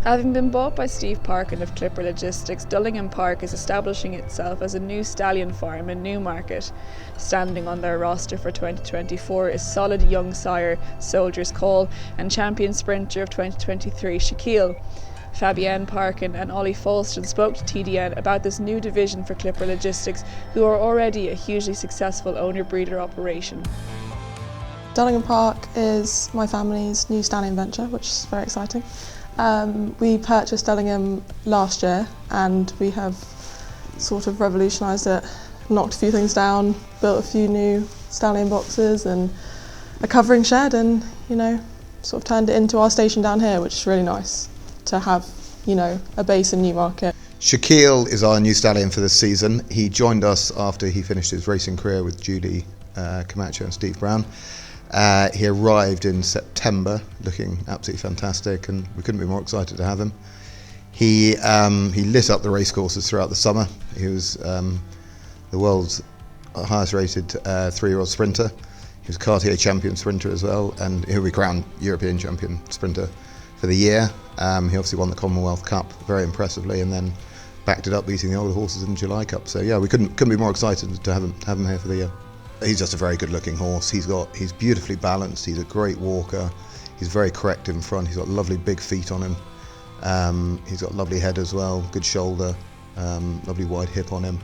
Having been bought by Steve Parkin of Clipper Logistics, Dullingham Park is establishing itself as a new stallion farm in Newmarket. Standing on their roster for 2024 is solid young sire Soldier's Call and champion sprinter of 2023 Shaquille. Fabienne Parkin and Ollie Falston spoke to TDN about this new division for Clipper Logistics, who are already a hugely successful owner-breeder operation. Dullingham Park is my family's new stallion venture, which is very exciting. We purchased Dullingham last year and we have sort of revolutionised it, knocked a few things down, built a few new stallion boxes and a covering shed, and sort of turned it into our station down here, which is really nice to have a base in Newmarket. Shaquille is our new stallion for this season. He joined us after he finished his racing career with Julie Camacho and Steve Brown. He arrived in September looking absolutely fantastic, and we couldn't be more excited to have him. He lit up the racecourses throughout the summer. He was the world's highest rated 3-year-old sprinter. He was a Cartier champion sprinter as well, and he'll be crowned European champion sprinter for the year. He obviously won the Commonwealth Cup very impressively, and then backed it up beating the older horses in the July Cup. So yeah, we couldn't be more excited to have him here for the year. He's just a very good looking horse. He's beautifully balanced, he's a great walker, he's very correct in front, he's got lovely big feet on him, he's got lovely head as well, good shoulder, lovely wide hip on him,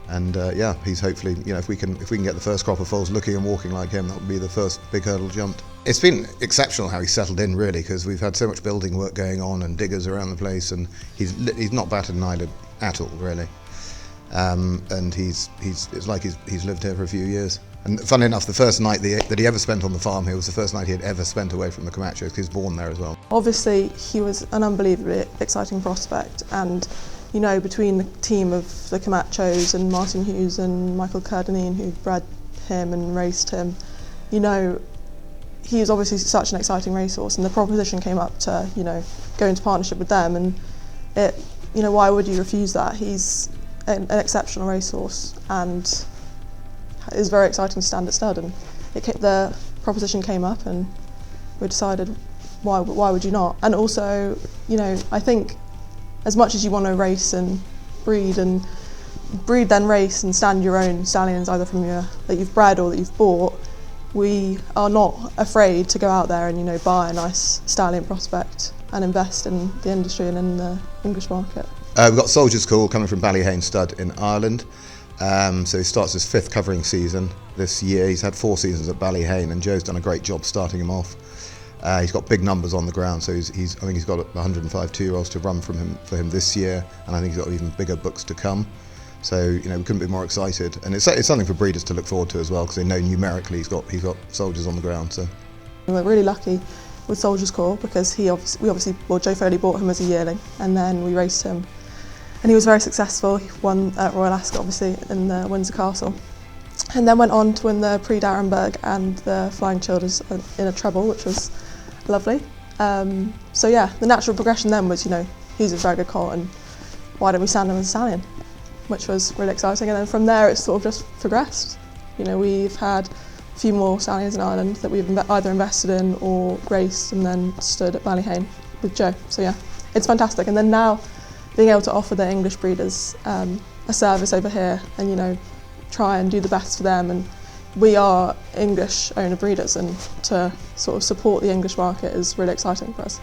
and yeah, he's hopefully, if we can get the first crop of foals looking and walking like him, that would be the first big hurdle jumped. It's been exceptional how he settled in, really, because we've had so much building work going on and diggers around the place, and he's not batted an eyelid at all, really. And it's like he's lived here for a few years. And funnily enough, the first night that he ever spent on the farm here was the first night he had ever spent away from the Camachos, because he was born there as well. Obviously, he was an unbelievably exciting prospect, and between the team of the Camachos and Martin Hughes and Michael Cardinine, who bred him and raced him, he was obviously such an exciting racehorse, and the proposition came up to go into partnership with them, and why would you refuse that? He's an exceptional racehorse and is very exciting to stand at stud, and the proposition came up and we decided why would you not. And also I think as much as you want to race and breed then race and stand your own stallions, either from that you've bred or that you've bought, we are not afraid to go out there and buy a nice stallion prospect and invest in the industry and in the English market. We've got Soldier's Call coming from Ballyhane Stud in Ireland. So he starts his 5th covering season this year. He's had 4 seasons at Ballyhane, and Joe's done a great job starting him off. He's got big numbers on the ground, so I think he's got 105 2-year-olds to run for him this year, and I think he's got even bigger books to come. So we couldn't be more excited, and it's something for breeders to look forward to as well, because they know numerically he's got soldiers on the ground. So we're really lucky with Soldier's Call, because Joe Foley bought him as a yearling, and then we raced him. And he was very successful. He won at Royal Ascot, obviously, in the Windsor Castle. And then went on to win the Prix d'Arenberg and the Flying Childers in a treble, which was lovely. So yeah, the natural progression then was, he's a very good colt, and why don't we stand him as a stallion? Which was really exciting. And then from there, it's sort of just progressed. We've had a few more stallions in Ireland that we've either invested in or raced and then stood at Ballyhane with Joe. So yeah, it's fantastic. And then now, being able to offer the English breeders a service over here and try and do the best for them, and we are English owner breeders, and to sort of support the English market is really exciting for us.